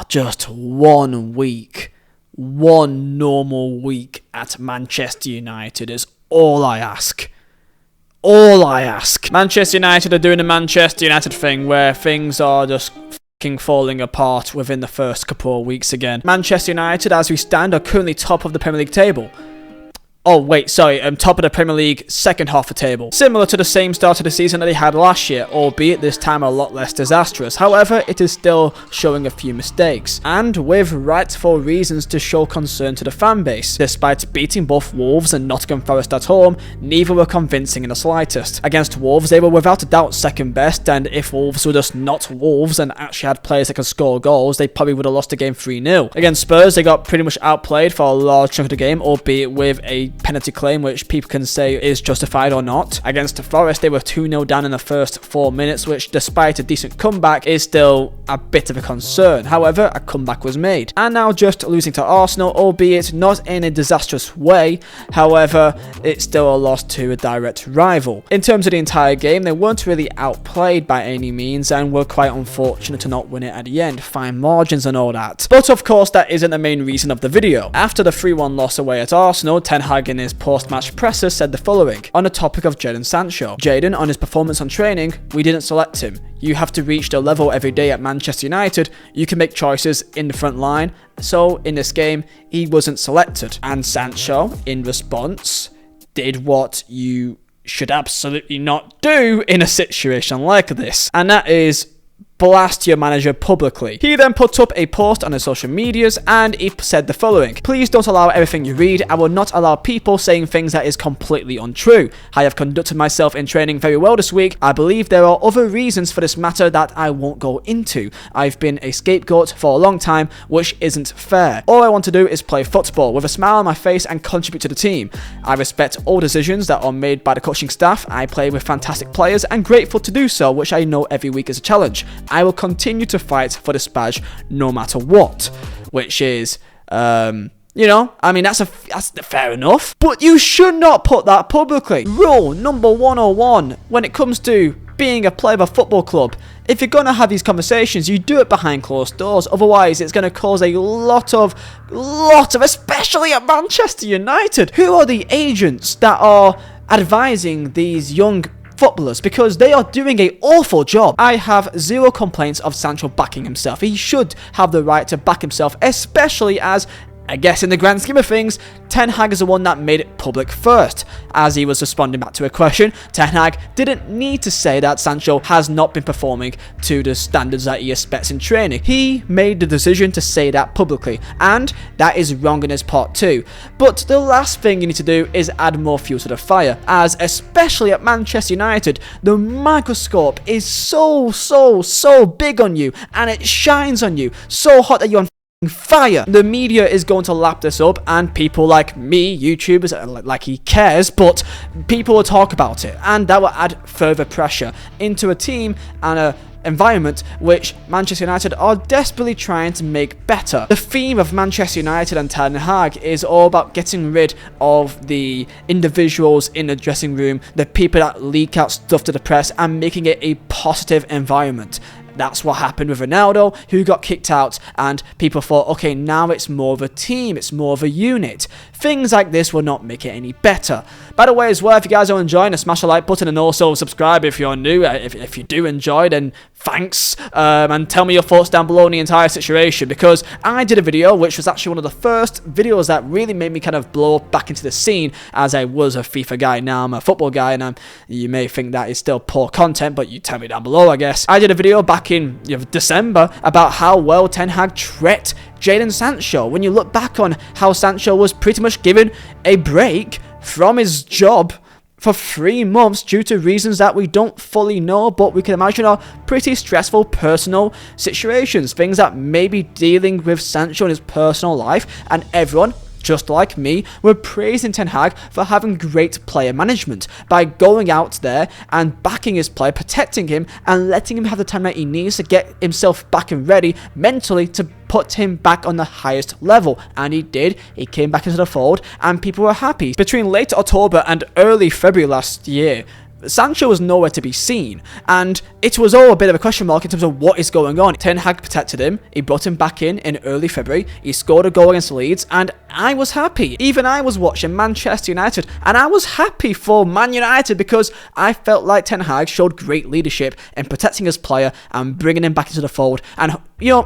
Just 1 week. One normal week at Manchester United is all I ask. All I ask. Manchester United are doing the Manchester United thing where things are just fucking falling apart within the first couple of weeks again. Manchester United, as we stand, are currently top of the Premier League table. Top of the Premier League, second half of the table. Similar to the same start of the season that they had last year, albeit this time a lot less disastrous. However, it is still showing a few mistakes, and with rightful reasons to show concern to the fan base. Despite beating both Wolves and Nottingham Forest at home, neither were convincing in the slightest. Against Wolves, they were without a doubt second best, and if Wolves were just not Wolves and actually had players that could score goals, they probably would have lost the game 3-0. Against Spurs, they got pretty much outplayed for a large chunk of the game, albeit with a penalty claim which people can say is justified or not. Against Forest, they were 2-0 down in the first 4 minutes, which despite a decent comeback is still a bit of a concern. However, a comeback was made. And now just losing to Arsenal, albeit not in a disastrous way, however, it's still a loss to a direct rival. In terms of the entire game, they weren't really outplayed by any means and were quite unfortunate to not win it at the end, fine margins and all that. But of course, that isn't the main reason of the video. After the 3-1 loss away at Arsenal, Ten Hag in his post-match presser said the following on the topic of Jadon Sancho. Jadon, on his performance on training, we didn't select him. You have to reach the level every day at Manchester United. You can make choices in the front line. So in this game, he wasn't selected. And Sancho, in response, did what you should absolutely not do in a situation like this. And that is blast your manager publicly. He then put up a post on his social medias and he said the following: please don't allow everything you read. I will not allow people saying things that is completely untrue. I have conducted myself in training very well this week. I believe there are other reasons for this matter that I won't go into. I've been a scapegoat for a long time, which isn't fair. All I want to do is play football with a smile on my face and contribute to the team. I respect all decisions that are made by the coaching staff. I play with fantastic players and grateful to do so, which I know every week is a challenge. I will continue to fight for this badge no matter what, which is, that's fair enough, but you should not put that publicly. Rule number 101 when it comes to being a player of a football club: if you're going to have these conversations, you do it behind closed doors. Otherwise, it's going to cause a lot of, especially at Manchester United. Who are the agents that are advising these young footballers? Because they are doing an awful job. I have zero complaints of Sancho backing himself. He should have the right to back himself, especially as, I guess in the grand scheme of things, Ten Hag is the one that made it public first. As he was responding back to a question, Ten Hag didn't need to say that Sancho has not been performing to the standards that he expects in training. He made the decision to say that publicly, and that is wrong in his part too. But the last thing you need to do is add more fuel to the fire, as especially at Manchester United, the microscope is so big on you, and it shines on you so hot that you're on fire. The media is going to lap this up, and people like me, YouTubers, like he cares, but people will talk about it, and that will add further pressure into a team and a environment which Manchester United are desperately trying to make better. The theme of Manchester United and Ten Hag is all about getting rid of the individuals in the dressing room, the people that leak out stuff to the press, and making it a positive environment. That's what happened with Ronaldo, who got kicked out, and people thought, okay, now it's more of a team, it's more of a unit. Things like this will not make it any better. By the way, as well, if you guys are enjoying, smash the like button and also subscribe if you're new. If you do enjoy, then thanks. And tell me your thoughts down below on the entire situation, because I did a video which was actually one of the first videos that really made me kind of blow up back into the scene, as I was a FIFA guy. Now I'm a football guy, and you may think that is still poor content, but you tell me down below, I guess. I did a video back in December about how well Ten Hag treated Jadon Sancho. When you look back on how Sancho was pretty much given a break from his job for 3 months due to reasons that we don't fully know, but we can imagine are pretty stressful personal situations, things that may be dealing with Sancho in his personal life, and everyone, just like me, were praising Ten Hag for having great player management by going out there and backing his player, protecting him, and letting him have the time that he needs to get himself back and ready mentally to put him back on the highest level. And he did. He came back into the fold, and people were happy. Between late October and early February last year, Sancho was nowhere to be seen, and it was all a bit of a question mark in terms of what is going on. Ten Hag protected him, he brought him back in early February, he scored a goal against Leeds, and I was happy. Even I was watching Manchester United, and I was happy for Man United because I felt like Ten Hag showed great leadership in protecting his player and bringing him back into the fold. And,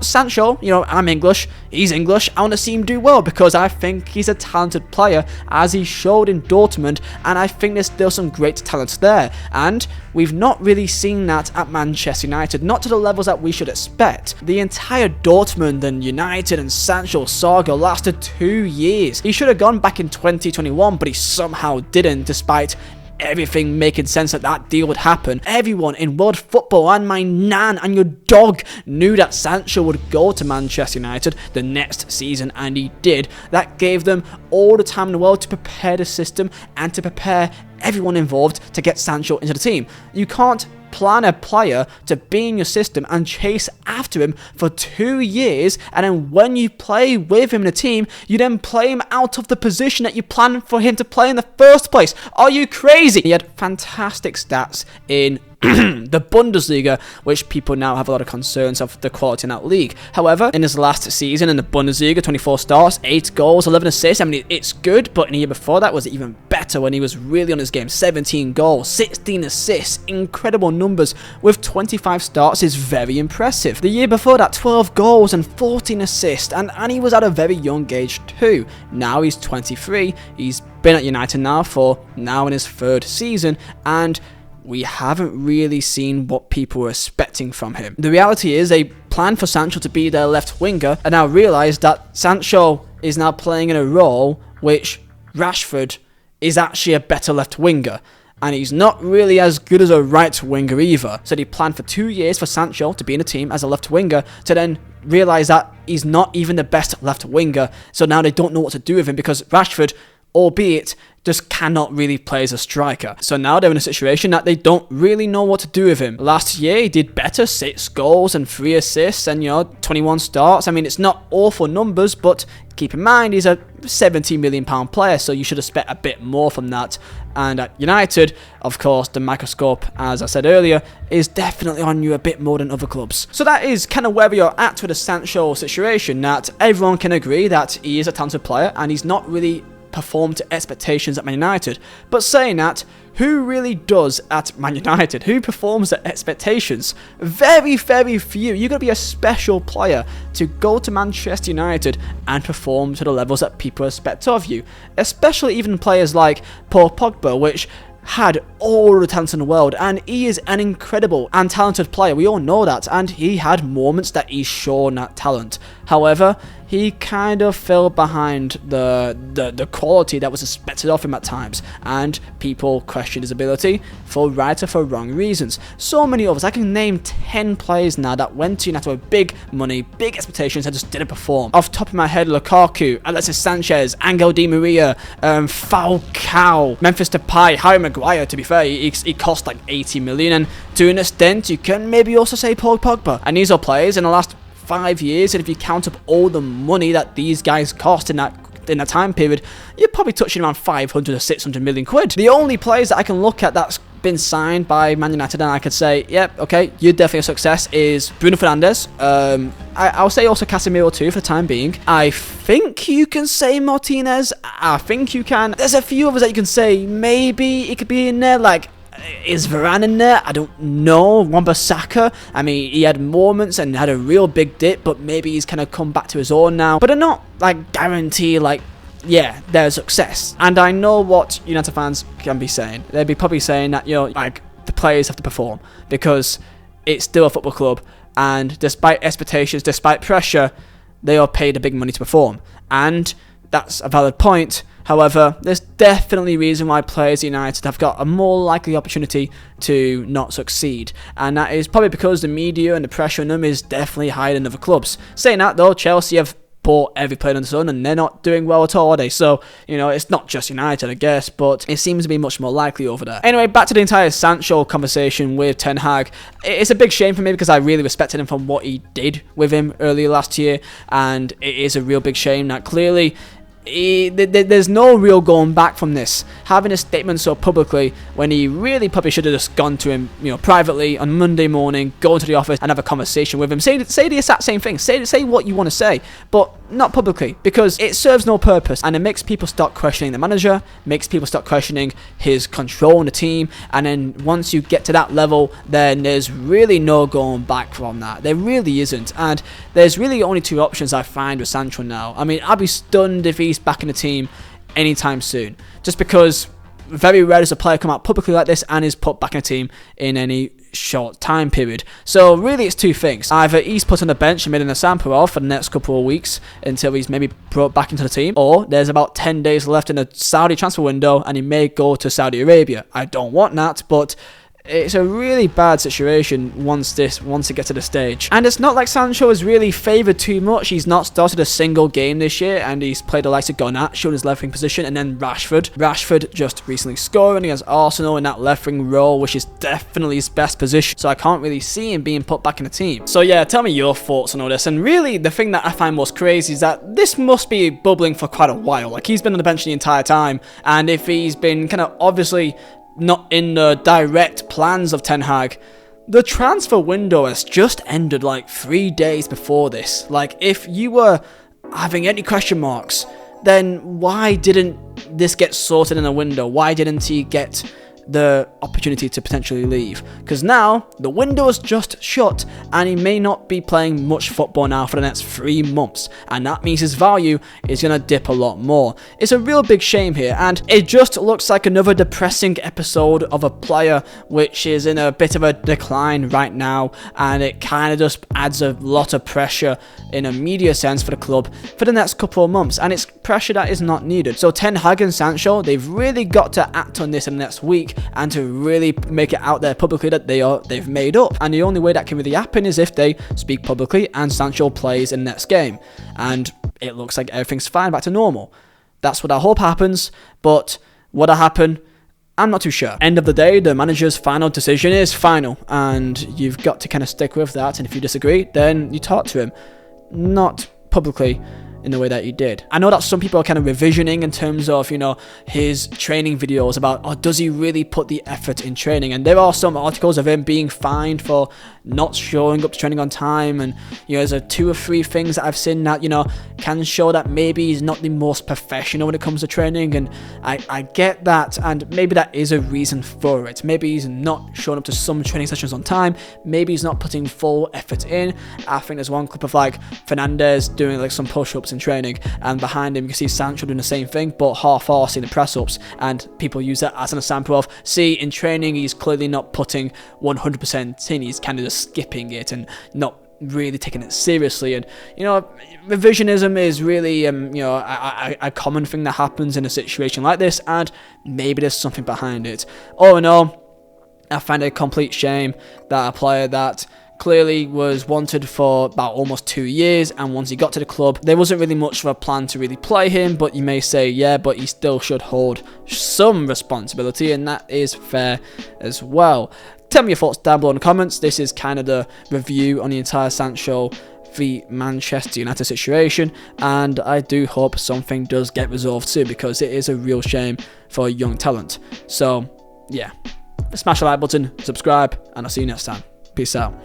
Sancho, I'm English, he's English, I want to see him do well because I think he's a talented player, as he showed in Dortmund, and I think there's still some great talents there. And we've not really seen that at Manchester United, not to the levels that we should expect. The entire Dortmund and United and Sancho saga lasted 2 years. He should have gone back in 2021, but he somehow didn't, despite everything making sense that deal would happen. Everyone in world football and my nan and your dog knew that Sancho would go to Manchester United the next season, and he did. That gave them all the time in the world to prepare the system and to prepare everyone involved to get Sancho into the team. You can't plan a player to be in your system and chase after him for 2 years, and then when you play with him in a team, you then play him out of the position that you planned for him to play in the first place. Are you crazy? He had fantastic stats in the Bundesliga, which people now have a lot of concerns of the quality in that league. However, in his last season in the Bundesliga, 24 starts, 8 goals, 11 assists. I mean, it's good, but in the year before that was even better when he was really on his game. 17 goals, 16 assists, incredible numbers with 25 starts is very impressive. The year before that, 12 goals and 14 assists, and he was at a very young age too. Now he's 23, he's been at United now in his 3rd season, and we haven't really seen what people were expecting from him. The reality is they planned for Sancho to be their left winger, and now realised that Sancho is now playing in a role which Rashford is actually a better left winger, and he's not really as good as a right winger either. So they planned for 2 years for Sancho to be in a team as a left winger, to then realise that he's not even the best left winger, so now they don't know what to do with him because Rashford, albeit, just cannot really play as a striker. So now they're in a situation that they don't really know what to do with him. Last year he did better, 6 goals and 3 assists and 21 starts. I mean, it's not awful numbers, but keep in mind he's a £70 million player, so you should expect a bit more from that. And at United, of course, the microscope, as I said earlier, is definitely on you a bit more than other clubs. So that is kind of where we are at with the Sancho situation, that everyone can agree that he is a talented player and he's not really performed to expectations at Man United. But saying that, who really does at Man United? Who performs at expectations? Very, very few. You've got to be a special player to go to Manchester United and perform to the levels that people expect of you. Especially even players like Paul Pogba, which had all the talent in the world, and he is an incredible and talented player. We all know that, and he had moments that he's shown that talent. However, he kind of fell behind the quality that was expected of him at times, and people questioned his ability for right or for wrong reasons. So many others, I can name 10 players now that went to United with big money, big expectations, and just didn't perform. Off the top of my head, Lukaku, Alexis Sanchez, Angel Di Maria, Falcao, Memphis Depay, Harry Maguire. To be fair, he cost like 80 million, and to an extent you can maybe also say Paul Pogba. And these are players in the last 5 years, and if you count up all the money that these guys cost in that time period, you're probably touching around 500 or 600 million quid. The only players that I can look at that's been signed by Man United and I could say, yep, okay, you're definitely a success, is Bruno Fernandes. I'll say also Casemiro too for the time being. I think you can say Martinez. I think you can. There's a few others that you can say maybe it could be in there, like, is Varane in there? I don't know. Wan-Bissaka, I mean, he had moments and had a real big dip, but maybe he's kind of come back to his own now. But they're not, like, guarantee, like, yeah, they're a success. And I know what United fans can be saying. They'd be probably saying that, like, the players have to perform because it's still a football club, and despite expectations, despite pressure, they are paid a big money to perform. And that's a valid point. However, there's definitely a reason why players at United have got a more likely opportunity to not succeed. And that is probably because the media and the pressure on them is definitely higher than other clubs. Saying that though, Chelsea have bought every player under the sun and they're not doing well at all, are they? So, it's not just United, I guess, but it seems to be much more likely over there. Anyway, back to the entire Sancho conversation with Ten Hag. It's a big shame for me because I really respected him from what he did with him earlier last year, and it is a real big shame that clearly there's no real going back from this. Having a statement so publicly when he really probably should have just gone to him, privately on Monday morning, go into the office and have a conversation with him. Say the exact same thing. Say what you want to say, but not publicly, because it serves no purpose, and it makes people start questioning the manager, makes people start questioning his control on the team, and then once you get to that level, then there's really no going back from that. There really isn't, and there's really only two options I find with Sancho now. I mean, I'd be stunned if he's back in the team anytime soon, just because very rare does a player come out publicly like this and is put back in a team in any short time period. So really it's two things. Either he's put on the bench and made an example of for the next couple of weeks until he's maybe brought back into the team, or there's about 10 days left in the Saudi transfer window and he may go to Saudi Arabia. I don't want that, but it's a really bad situation once it gets to the stage. And it's not like Sancho is really favoured too much. He's not started a single game this year, and he's played the likes of Garnacho in his left wing position, and then Rashford just recently scoring against Arsenal in that left wing role, which is definitely his best position. So I can't really see him being put back in the team. So yeah, tell me your thoughts on all this. And really, the thing that I find most crazy is that this must be bubbling for quite a while. Like, he's been on the bench the entire time, and if he's been kind of obviously not in the direct plans of Ten Hag, the transfer window has just ended like 3 days before this. Like, if you were having any question marks, then why didn't this get sorted in a window? Why didn't he get the opportunity to potentially leave? Because now the window is just shut and he may not be playing much football now for the next 3 months, and that means his value is going to dip a lot more. It's a real big shame here, and it just looks like another depressing episode of a player which is in a bit of a decline right now, and it kind of just adds a lot of pressure in a media sense for the club for the next couple of months, and it's pressure that is not needed. So Ten Hag and Sancho, they've really got to act on this in the next week and to really make it out there publicly that they've made up. And the only way that can really happen is if they speak publicly and Sancho plays in the next game, and it looks like everything's fine, back to normal. That's what I hope happens, but what'll happen, I'm not too sure. End of the day, the manager's final decision is final, and you've got to kind of stick with that, and if you disagree, then you talk to him, not publicly in the way that he did. I know that some people are kind of revisioning in terms of, his training videos about, does he really put the effort in training? And there are some articles of him being fined for not showing up to training on time, and there's 2 or 3 things that I've seen that can show that maybe he's not the most professional when it comes to training, and I get that, and maybe that is a reason for it. Maybe he's not showing up to some training sessions on time, maybe he's not putting full effort in. I think there's one clip of like Fernandes doing like some push-ups in training, and behind him you can see Sancho doing the same thing but half-arsed in the press-ups, and people use that as an example of, see, in training he's clearly not putting 100% in, he's kind of just skipping it and not really taking it seriously. And revisionism is really a common thing that happens in a situation like this, and maybe there's something behind it. All in all, I find it a complete shame that a player that clearly was wanted for about almost 2 years, and once he got to the club, there wasn't really much of a plan to really play him, but you may say, yeah, but he still should hold some responsibility, and that is fair as well. Tell me your thoughts down below in the comments. This is kind of the review on the entire Sancho v Manchester United situation, and I do hope something does get resolved soon, because it is a real shame for young talent. So yeah, smash the like button, subscribe, and I'll see you next time. Peace out.